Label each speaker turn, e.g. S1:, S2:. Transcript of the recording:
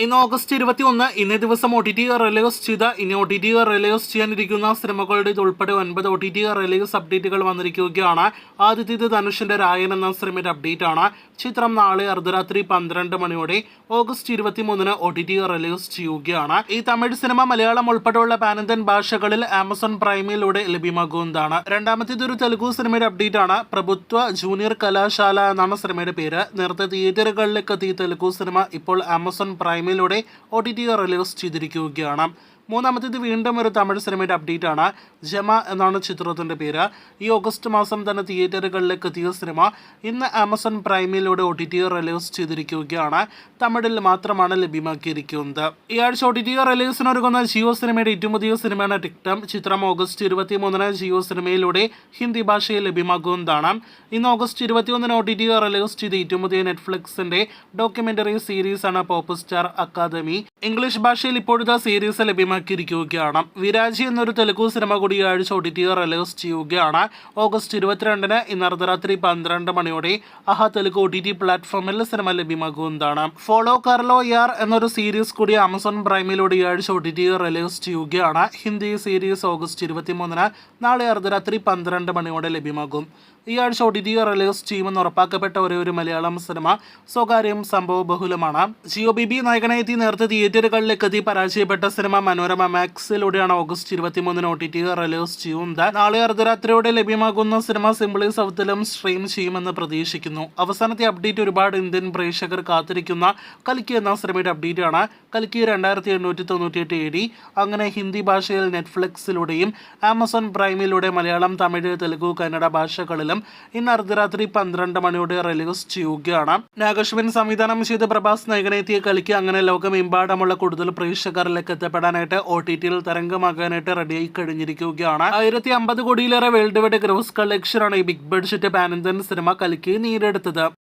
S1: ഇന്ന് ഓഗസ്റ്റ് 21 ഇന്നേ ദിവസം OTT റിലീസ് ചെയ്ത ഇനി OTT റിലീസ് ചെയ്യാനിരിക്കുന്ന സിനിമകളുടെ ഉൾപ്പെടെ 9 OTT റിലീസ് അപ്ഡേറ്റുകൾ വന്നിരിക്കുകയാണ്. ആദ്യത്തേത് ധനുഷിന്റെ രായൻ എന്ന സിനിമയുടെ അപ്ഡേറ്റ് ആണ്. ചിത്രം നാളെ അർദ്ധരാത്രി 12 മണിയോടെ ഓഗസ്റ്റ് 23 OTT റിലീസ് ചെയ്യുകയാണ്. ഈ തമിഴ് സിനിമ മലയാളം ഉൾപ്പെടെയുള്ള പാനിന്ത്യൻ ഭാഷകളിൽ ആമസോൺ പ്രൈമിലൂടെ ലഭ്യമാകുന്നതാണ്. രണ്ടാമത്തേത് ഒരു തെലുഗു സിനിമയുടെ അപ്ഡേറ്റ് ആണ്. പ്രഭുത്വ ജൂനിയർ കലാശാല എന്നാണ് സിനിമയുടെ പേര്. നേരത്തെ തിയേറ്ററുകളിലേക്ക് എത്തിയ തെലുഗു സിനിമ ഇപ്പോൾ ആമസോൺ പ്രൈമിലൂടെ OTT റിലീസ് ചെയ്തിരിക്കുകയാണ്. മൂന്നാമത്തേത് വീണ്ടും ഒരു തമിഴ് സിനിമയുടെ അപ്ഡേറ്റ് ആണ്. ജമ എന്നാണ് ചിത്രത്തിൻ്റെ പേര്. ഈ ഓഗസ്റ്റ് മാസം തന്നെ തിയേറ്ററുകളിലേക്ക് എത്തിയ സിനിമ ഇന്ന് ആമസോൺ പ്രൈമിലൂടെ OTT റിലീസ് ചെയ്തിരിക്കുകയാണ്. തമിഴിൽ മാത്രമാണ് ലഭ്യമാക്കിയിരിക്കുന്നത്. ഈ ആഴ്ച OTT റിലീസിനൊരുങ്ങുന്ന ജിയോ സിനിമയുടെ ഏറ്റവും പുതിയ സിനിമയാണ് ടിക്ടം. ചിത്രം ഓഗസ്റ്റ് 23 ജിയോ സിനിമയിലൂടെ ഹിന്ദി ഭാഷയിൽ ലഭ്യമാകുന്നതാണ്. ഇന്ന് ഓഗസ്റ്റ് 21 OTT റിലീസ് ചെയ്ത ഏറ്റവും പുതിയ നെറ്റ്ഫ്ലിക്സിന്റെ ഡോക്യുമെന്ററി സീരീസ് ആണ് പോപ്പ് സ്റ്റാർ അക്കാദമി. ഇംഗ്ലീഷ് ഭാഷയിൽ ഇപ്പോഴത്തെ സീരീസ് ലഭ്യമാക്കിയിരിക്കുകയാണ്. വിരാജി എന്നൊരു തെലുഗു സിനിമ കൂടി ഈ ആഴ്ച OTT റിലീസ് ചെയ്യുകയാണ്. ഓഗസ്റ്റ് 22 ഇന്ന് അർദ്ധരാത്രി 12 മണിയോടെ തെലുഗു OTT പ്ലാറ്റ്ഫോമിൽ സിനിമ ലഭ്യമാകുന്നതാണ്. ഫോളോ കാർലോ യാർ എന്നൊരു സീരീസ് കൂടി ആമസോൺ പ്രൈമിലൂടെ ഈ ആഴ്ച OTT റിലീസ് ചെയ്യുകയാണ്. ഹിന്ദി സീരീസ് ഓഗസ്റ്റ് 23 നാളെ അർദ്ധരാത്രി 12 മണിയോടെ ലഭ്യമാകും. ഈ ആഴ്ച OTT റിലീസ് ചെയ്യുമെന്ന് ഉറപ്പാക്കപ്പെട്ട ഒരു മലയാളം സിനിമ സ്വകാര്യം സംഭവ ബഹുലമാണ്. ജിയോ ബിബി നായകനെത്തി നേരത്തെ തിയേറ്ററുകളിലേക്ക് എത്തി പരാജയപ്പെട്ട സിനിമ മനോരമ മാക്സിലൂടെയാണ് ഓഗസ്റ്റ് 23 OTT റിലീസ് ചെയ്യുന്നത്. നാളെ അർദ്ധരാത്രിയോടെ ലഭ്യമാകുന്ന സിനിമ സിംപ്ലി സൗത്തിലും സ്ട്രീം ചെയ്യുമെന്ന് പ്രതീക്ഷിക്കുന്നു. അവസാനത്തെ അപ്ഡേറ്റ് ഒരുപാട് ഇന്ത്യൻ പ്രേക്ഷകർ കാത്തിരിക്കുന്ന കൽക്കി എന്ന സിനിമയുടെ അപ്ഡേറ്റ് ആണ്. കൽക്കി 2898 AD അങ്ങനെ ഹിന്ദി ഭാഷയിൽ നെറ്റ്ഫ്ലിക്സിലൂടെയും ആമസോൺ പ്രൈമിലൂടെ മലയാളം, തമിഴ്, തെലുഗു, കന്നഡ ഭാഷകളിലും ഇന്ന് അർദ്ധരാത്രി 12 മണിയോടെ റിലീസ് ചെയ്യുകയാണ്. നാഗശ്വിൻ സംവിധാനം ചെയ്ത് പ്രഭാസ് നായകനെത്തിയ കൽക്കി അങ്ങനെ ലോകമെമ്പാടുമുള്ള കൂടുതൽ പ്രേക്ഷകരിലേക്ക് എത്തപ്പെടാനായിട്ട് OTT തരംഗമാകാനായിട്ട് റെഡിയായി കഴിഞ്ഞിരിക്കുകയാണ്. 1050 കോടിയിലേറെ വേൾഡ് വൈഡ് ഗ്രോസ് കളക്ഷനാണ് ഈ ബിഗ് ബഡ്ജറ്റ് പാൻ ഇന്ത്യൻ സിനിമ കൽക്കി നേടിയെടുത്തത്.